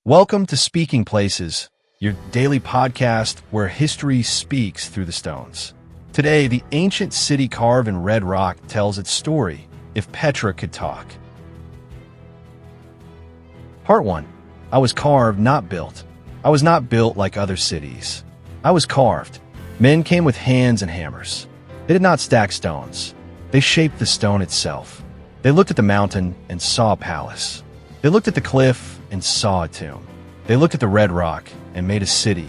Welcome to Speaking Places, your daily podcast where history speaks through the stones. Today, the ancient city carved in red rock tells its story, if Petra could talk. Part 1. I was carved, not built. I was not built like other cities. I was carved. Men came with hands and hammers. They did not stack stones. They shaped the stone itself. They looked at the mountain and saw a palace. They looked at the cliff and saw a tomb. They looked at the red rock and made a city.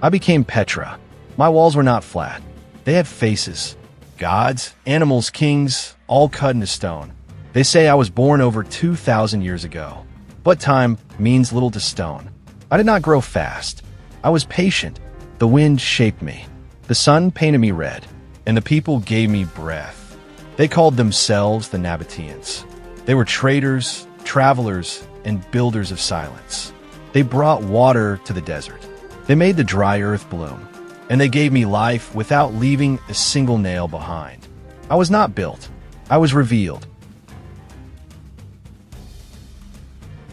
I became Petra. My walls were not flat. They had faces. Gods, animals, kings, all cut into stone. They say I was born over 2,000 years ago. But time means little to stone. I did not grow fast. I was patient. The wind shaped me. The sun painted me red. And the people gave me breath. They called themselves the Nabataeans. They were traders, travelers, and builders of silence. They brought water to the desert. They made the dry earth bloom. And they gave me life without leaving a single nail behind. I was not built. I was revealed.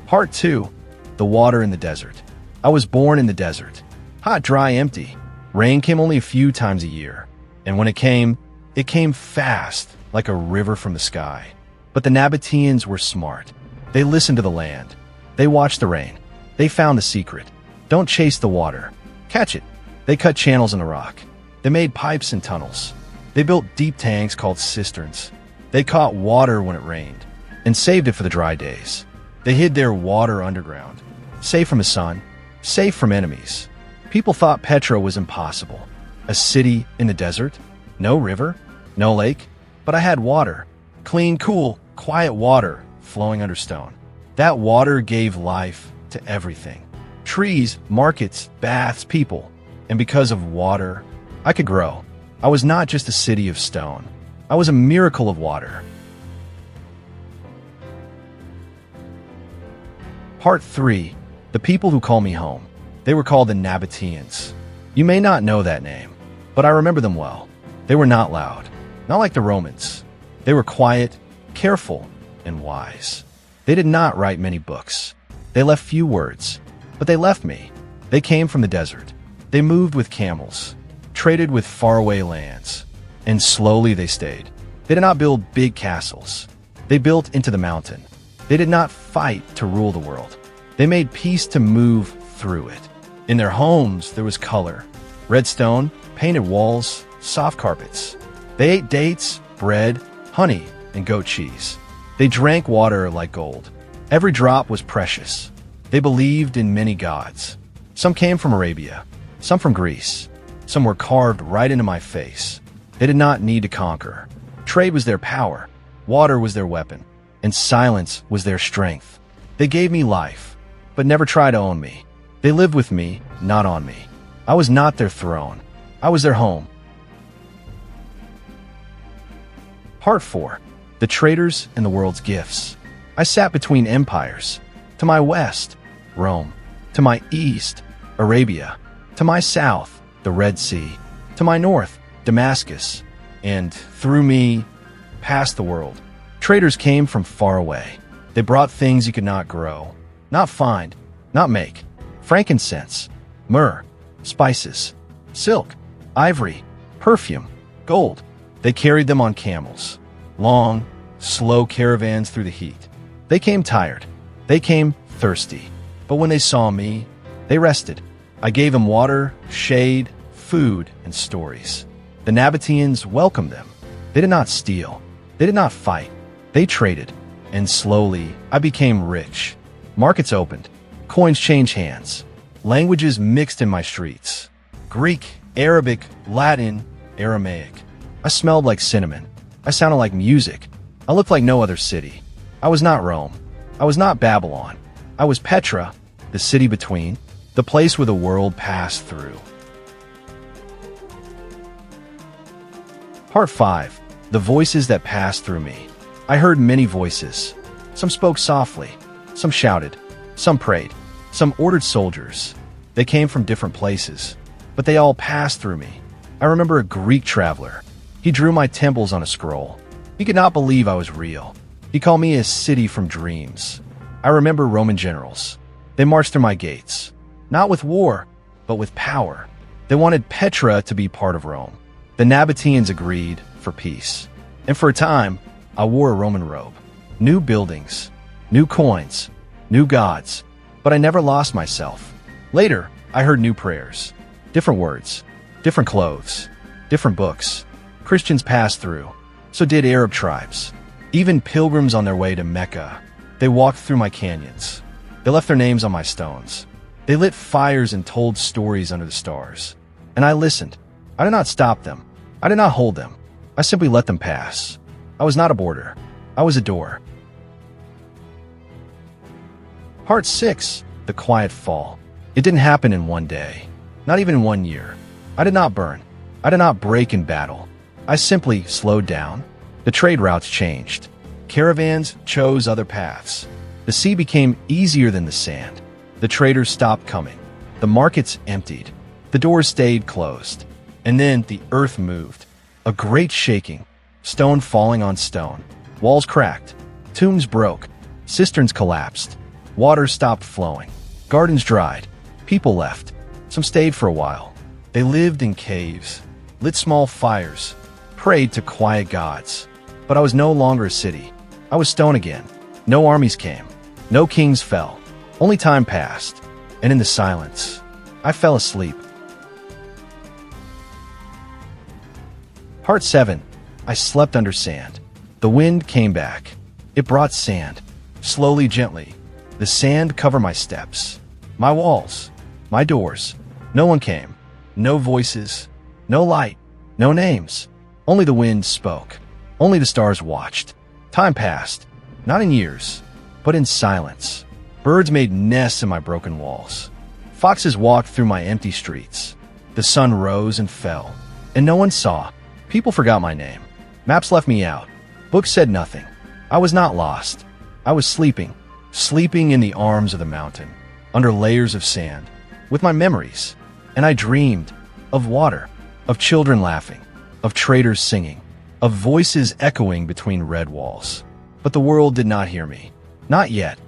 Part 2. The water in the desert. I was born in the desert. Hot, dry, empty. Rain came only a few times a year. And when it came fast, like a river from the sky. But the Nabataeans were smart. They listened to the land. They watched the rain. They found the secret. Don't chase the water. Catch it. They cut channels in the rock. They made pipes and tunnels. They built deep tanks called cisterns. They caught water when it rained and saved it for the dry days. They hid their water underground, safe from the sun, safe from enemies. People thought Petra was impossible. A city in the desert? No river? No lake? But I had water. Clean, cool, quiet water flowing under stone. That water gave life to everything. Trees, markets, baths, people. And because of water, I could grow. I was not just a city of stone. I was a miracle of water. Part 3. The people who call me home. They were called the Nabataeans. You may not know that name, but I remember them well. They were not loud, not like the Romans. They were quiet, careful, and wise. They did not write many books. They left few words, but they left me. They came from the desert. They moved with camels, traded with faraway lands, and slowly they stayed. They did not build big castles. They built into the mountain. They did not fight to rule the world. They made peace to move through it. In their homes, there was color. Red stone, painted walls, soft carpets. They ate dates, bread, honey, and goat cheese. They drank water like gold. Every drop was precious. They believed in many gods. Some came from Arabia. Some from Greece. Some were carved right into my face. They did not need to conquer. Trade was their power. Water was their weapon. And silence was their strength. They gave me life, but never tried to own me. They lived with me, not on me. I was not their throne. I was their home. Part 4. The traders and the world's gifts. I sat between empires. To my west, Rome. To my east, Arabia. To my south, the Red Sea. To my north, Damascus. And through me, past the world. Traders came from far away. They brought things you could not grow, not find, not make. Frankincense, myrrh, spices, silk, ivory, perfume, gold. They carried them on camels. Long, slow caravans through the heat. They came tired. They came thirsty. But when they saw me, they rested. I gave them water, shade, food, and stories. The Nabataeans welcomed them. They did not steal. They did not fight. They traded. And slowly, I became rich. Markets opened. Coins changed hands. Languages mixed in my streets. Greek, Arabic, Latin, Aramaic. I smelled like cinnamon. I sounded like music. I looked like no other city. I was not Rome. I was not Babylon. I was Petra, the city between, the place where the world passed through. Part 5. The voices that passed through me. I heard many voices. Some spoke softly. Some shouted. Some prayed. Some ordered soldiers. They came from different places, but they all passed through me. I remember a Greek traveler. He drew my temples on a scroll. He could not believe I was real. He called me a city from dreams. I remember Roman generals. They marched through my gates, not with war, but with power. They wanted Petra to be part of Rome. The Nabataeans agreed for peace. And for a time, I wore a Roman robe. New buildings, new coins, new gods. But I never lost myself. Later, I heard new prayers. Different words, different clothes, different books. Christians passed through. So did Arab tribes. Even pilgrims on their way to Mecca. They walked through my canyons. They left their names on my stones. They lit fires and told stories under the stars. And I listened. I did not stop them. I did not hold them. I simply let them pass. I was not a border. I was a door. Part 6. The Quiet Fall. It didn't happen in one day. Not even in 1 year. I did not burn. I did not break in battle. I simply slowed down. The trade routes changed. Caravans chose other paths. The sea became easier than the sand. The traders stopped coming. The markets emptied. The doors stayed closed. And then the earth moved. A great shaking. Stone falling on stone. Walls cracked. Tombs broke. Cisterns collapsed. Water stopped flowing. Gardens dried. People left. Some stayed for a while. They lived in caves, lit small fires, prayed to quiet gods. But I was no longer a city. I was stone again. No armies came. No kings fell. Only time passed. And in the silence, I fell asleep. Part 7. I slept under sand. The wind came back. It brought sand. Slowly, gently. The sand covered my steps, my walls, my doors. No one came. No voices. No light. No names. Only the wind spoke. Only the stars watched. Time passed. Not in years, but in silence. Birds made nests in my broken walls. Foxes walked through my empty streets. The sun rose and fell, and no one saw. People forgot my name. Maps left me out. Books said nothing. I was not lost. I was sleeping. Sleeping in the arms of the mountain, under layers of sand, with my memories. And I dreamed of water, of children laughing, of traders singing, of voices echoing between red walls. But the world did not hear me. Not yet.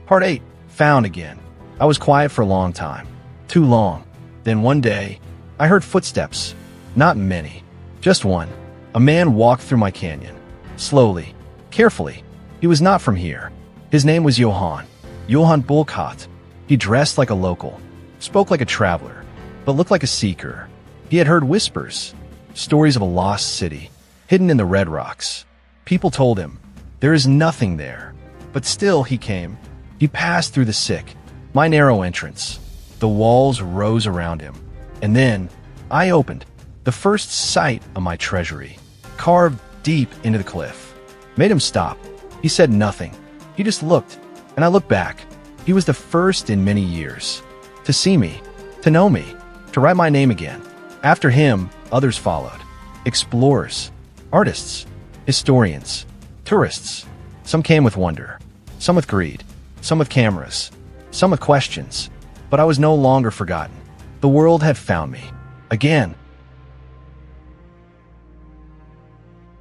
Part 8. Found again. I was quiet for a long time. Too long. Then one day, I heard footsteps. Not many. Just one. A man walked through my canyon. Slowly. Carefully. He was not from here. His name was Johann. Johann Bulkhat. He dressed like a local. Spoke like a traveler. But looked like a seeker. He had heard whispers. Stories of a lost city. Hidden in the red rocks. People told him, there is nothing there. But still he came. He passed through the sick. My narrow entrance. The walls rose around him. And then, I opened. The first sight of my treasury. Carved deep into the cliff. Made him stop. He said nothing. He just looked. And I looked back. He was the first in many years. To see me. To know me. To write my name again. After him, others followed. Explorers. Artists. Historians. Tourists. Some came with wonder. Some with greed. Some with cameras. Some with questions. But I was no longer forgotten. The world had found me. Again.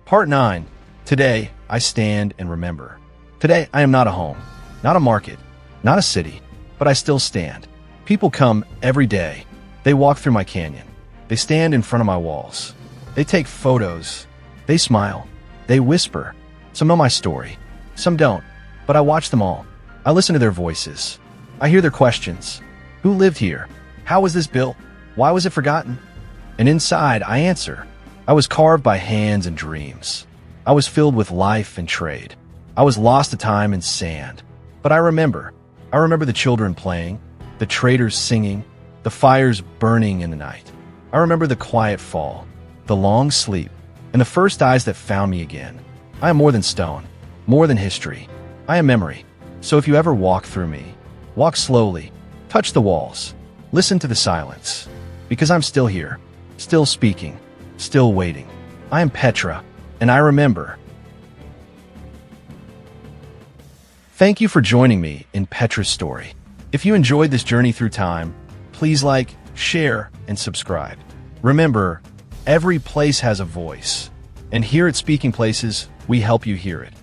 Part 9. Today, I stand and remember. Today, I am not a home, not a market, not a city, but I still stand. People come every day. They walk through my canyon. They stand in front of my walls. They take photos. They smile. They whisper. Some know my story. Some don't. But I watch them all. I listen to their voices. I hear their questions. Who lived here? How was this built? Why was it forgotten? And inside, I answer. I was carved by hands and dreams. I was filled with life and trade. I was lost to time and sand. But I remember. I remember the children playing, the traders singing, the fires burning in the night. I remember the quiet fall, the long sleep, and the first eyes that found me again. I am more than stone, more than history. I am memory. So if you ever walk through me, walk slowly, touch the walls, listen to the silence, because I'm still here, still speaking, still waiting. I am Petra, and I remember. Thank you for joining me in Petra's story. If you enjoyed this journey through time, please like, share, and subscribe. Remember, every place has a voice, and here at Speaking Places, we help you hear it.